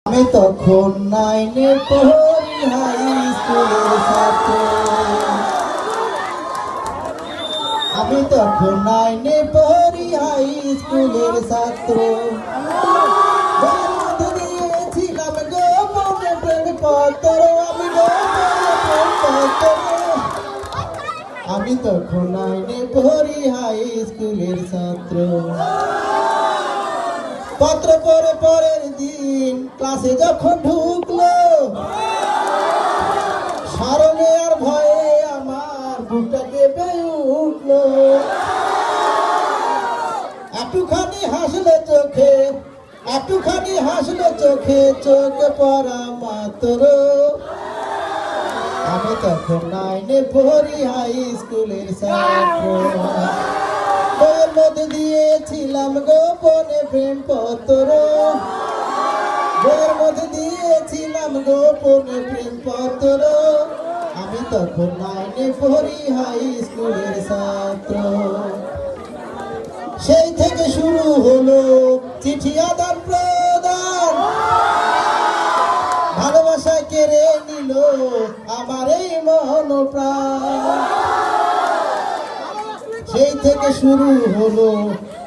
আমি তখন নাইনে পড়ি হাই স্কুলের ছাত্র। আমি তখন নাইনে পড়ি হাই স্কুলের ছাত্র। দিয়েছিলাম গোপনে প্রেম পত্র, আমি তখন নাইনে পড়ি হাই স্কুলের ছাত্র। পত্র পরে পরের দিন ক্লাসে যখন ঢুকলো, স্মরণে আর ভয়ে আমার বুকটা কেঁপে উঠলো। একটুখানি হাসলো চোখে, একটুখানি হাসলো চোখে, চোখে পড়া মাত্র। আমি তখন নাইনে পড়ি হাই স্কুলের ছাত্র। বইয়ের মধ্যে দিয়েছিলাম গোপনে প্রেম পত্র, বইয়ের মধ্যে দিয়েছিলাম গোপনে প্রেম পত্র। আমি তখন নাইনে পড়ি হাই স্কুলের ছাত্র। সেই থেকে শুরু হলো চিঠি আদান প্রদান, ভালোবাসায় কেড়ে নিল আমার এই মন প্রাণ। সেই থেকে শুরু হলো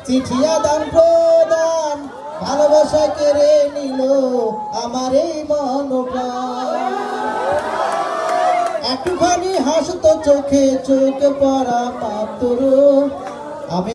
চিঠি আদান প্রদান, ভালোবাসা কেড়ে নিল আমার এই মন প্রাণ। একটুখানি হাসতো চোখে, চোখে পড়া মাত্র। আমি